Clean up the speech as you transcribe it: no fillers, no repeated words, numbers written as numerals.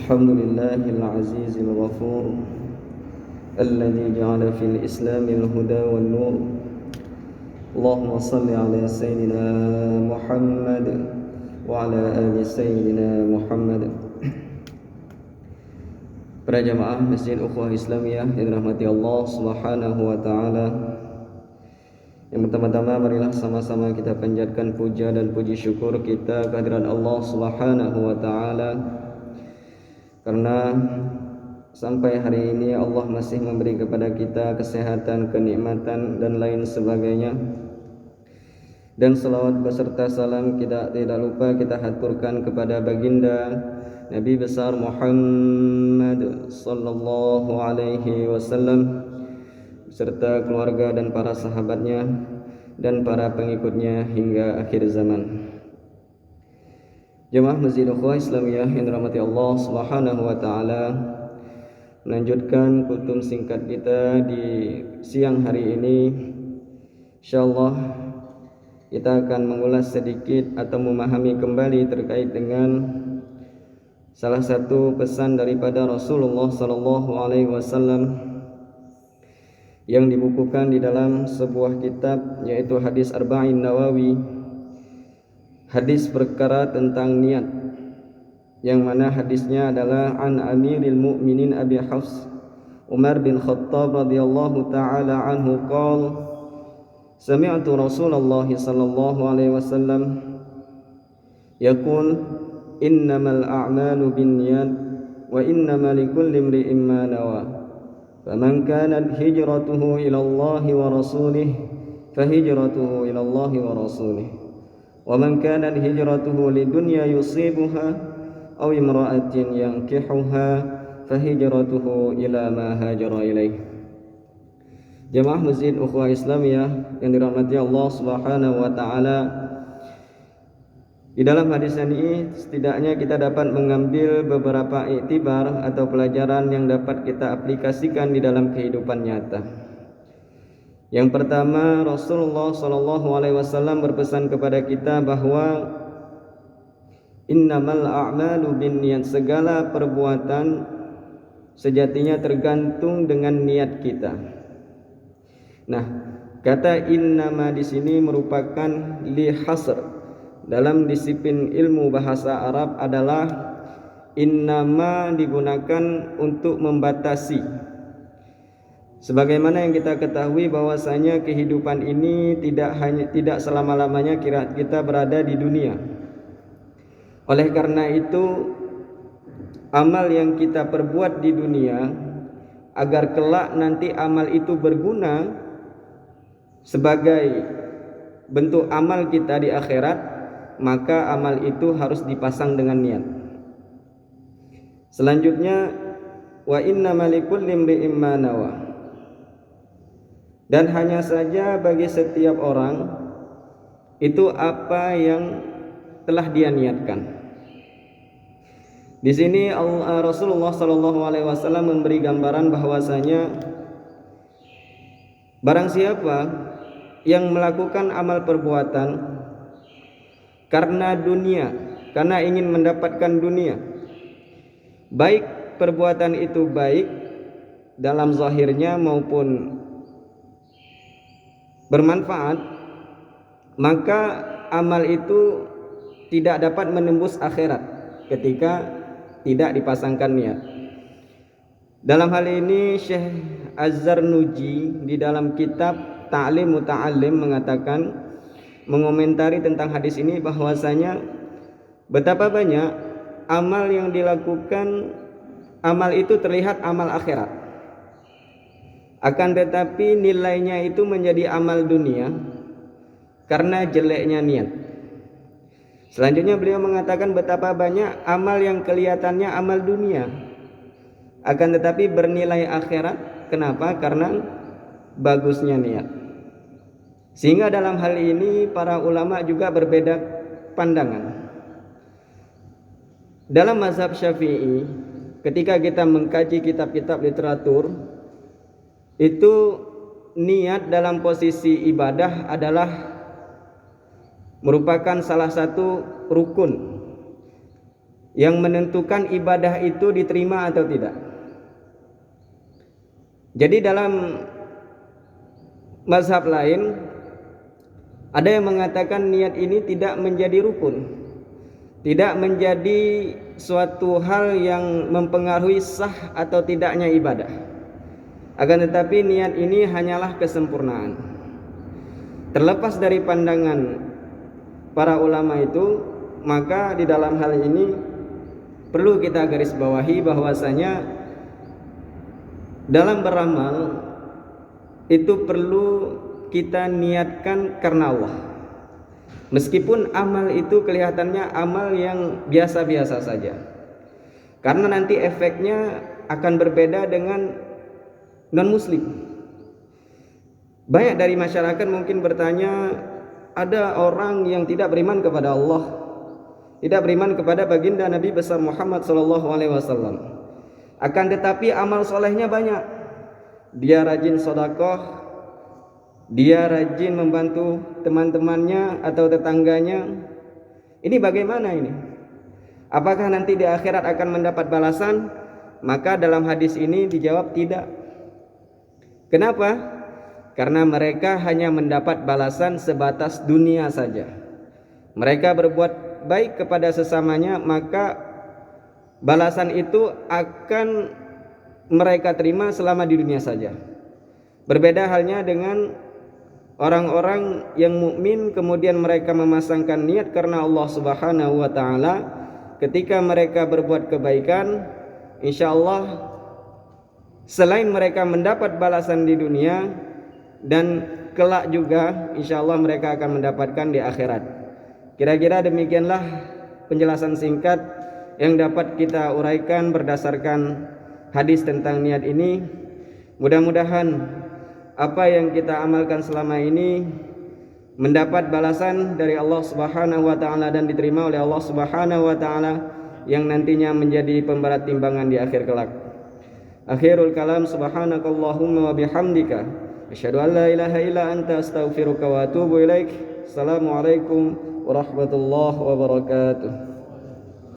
الحمد لله العزيز الغفور الذي جعل في الإسلام الهدى والنور. اللهم صل على سيدنا محمد وعلى آل سيدنا محمد. Para jamaah Masjid Ukhuwah Islamiyah yang dirahmati Allah Subhanahu wa taala. Yang pertama-tama marilah sama-sama kita panjatkan puja dan puji syukur kita kehadirat Allah Subhanahu wa taala, karena sampai hari ini Allah masih memberi kepada kita kesehatan, kenikmatan dan lain sebagainya. Dan selawat beserta salam kita tidak lupa kita haturkan kepada baginda Nabi besar Muhammad sallallahu alaihi wasallam serta keluarga dan para sahabatnya dan para pengikutnya hingga akhir zaman. Jemaah Masjid Ukhuwah Islamiyah yang dirahmati Allah Subhanahu wa taala, melanjutkan kutum singkat kita di siang hari ini. Insyaallah kita akan mengulas sedikit atau memahami kembali terkait dengan salah satu pesan daripada Rasulullah sallallahu alaihi wasallam yang dibukukan di dalam sebuah kitab, yaitu hadis Arba'in Nawawi, hadis perkara tentang niat, yang mana hadisnya adalah an Amiril Mukminin Abi Hafs Umar bin Khattab radhiyallahu taala anhu qala sami'tu Rasulullah sallallahu alaihi wasallam yaqul innamal a'malu binniyat wa innamal likulli imri'in ma nawa faman kanat hijratuhu ila Allah wa rasulih fahijratuhu ila Allah wa rasulih wa man kanat hijratuhu lidunya yusibuha aw imra'atin yankihuha fahijratuhu ila ma hajara ilaih. Jemaah Masjid Ukhuwah Islamiyah yang dirahmati Allah Subhanahu wa taala, di dalam hadis ini setidaknya kita dapat mengambil beberapa iktibar atau pelajaran yang dapat kita aplikasikan di dalam kehidupan nyata. Yang pertama, Rasulullah sallallahu alaihi wasallam berpesan kepada kita bahwa innamal a'malu binniyat, segala perbuatan sejatinya tergantung dengan niat kita. Nah, kata innama di sini merupakan li hasr. Dalam disiplin ilmu bahasa Arab adalah innama digunakan untuk membatasi. Sebagaimana yang kita ketahui bahwasanya kehidupan ini tidak selama-lamanya kita berada di dunia. Oleh karena itu, amal yang kita perbuat di dunia agar kelak nanti amal itu berguna sebagai bentuk amal kita di akhirat, maka amal itu harus dipasang dengan niat. Selanjutnya, wa innamal likulli imri'in ma nawa, dan hanya saja bagi setiap orang itu apa yang telah dia niatkan. Di sini Rasulullah sallallahu alaihi wasallam memberi gambaran bahwasanya barang siapa yang melakukan amal perbuatan karena dunia, karena ingin mendapatkan dunia, baik perbuatan itu baik dalam zahirnya maupun bermanfaat, maka amal itu tidak dapat menembus akhirat ketika tidak dipasangkan niat. Dalam hal ini Syekh Az-Zarnuji di dalam kitab Ta'lim Muta'allim mengatakan, mengomentari tentang hadis ini bahwasanya betapa banyak amal yang dilakukan, amal itu terlihat amal akhirat, akan tetapi nilainya itu menjadi amal dunia karena jeleknya niat. Selanjutnya beliau mengatakan betapa banyak amal yang kelihatannya amal dunia akan tetapi bernilai akhirat. Kenapa? Karena bagusnya niat. Sehingga dalam hal ini para ulama juga berbeda pandangan. Dalam mazhab Syafi'i, ketika kita mengkaji kitab-kitab literatur, itu niat dalam posisi ibadah adalah merupakan salah satu rukun yang menentukan ibadah itu diterima atau tidak. Jadi dalam mazhab lain ada yang mengatakan niat ini tidak menjadi rukun, tidak menjadi suatu hal yang mempengaruhi sah atau tidaknya ibadah. Akan tetapi niat ini hanyalah kesempurnaan. Terlepas dari pandangan para ulama itu, maka di dalam hal ini perlu kita garis bawahi bahwasanya dalam beramal itu perlu kita niatkan karena Allah. Meskipun amal itu kelihatannya amal yang biasa-biasa saja, karena nanti efeknya akan berbeda dengan non-muslim. Banyak dari masyarakat mungkin bertanya, ada orang yang tidak beriman kepada Allah, tidak beriman kepada baginda Nabi besar Muhammad SAW. Akan tetapi amal solehnya banyak. Dia rajin sedekah, dia rajin membantu teman-temannya atau tetangganya. Ini bagaimana ini? Apakah nanti di akhirat akan mendapat balasan? Maka dalam hadis ini dijawab tidak. Kenapa? Karena mereka hanya mendapat balasan sebatas dunia saja. Mereka berbuat baik kepada sesamanya, maka balasan itu akan mereka terima selama di dunia saja. Berbeda halnya dengan orang-orang yang mukmin kemudian mereka memasangkan niat karena Allah Subhanahu wa taala. Ketika mereka berbuat kebaikan, insyaallah selain mereka mendapat balasan di dunia dan kelak juga insyaallah mereka akan mendapatkan di akhirat. Kira-kira demikianlah penjelasan singkat yang dapat kita uraikan berdasarkan hadis tentang niat ini. Mudah-mudahan apa yang kita amalkan selama ini mendapat balasan dari Allah Subhanahu wa taala dan diterima oleh Allah Subhanahu wa taala yang nantinya menjadi pemberat timbangan di akhir kelak. Akhirul kalam, subhanakallahumma wa bihamdika asyhadu an la ilaha illa anta astaghfiruka wa atubu ilaik. Assalamualaikum warahmatullahi wabarakatuh.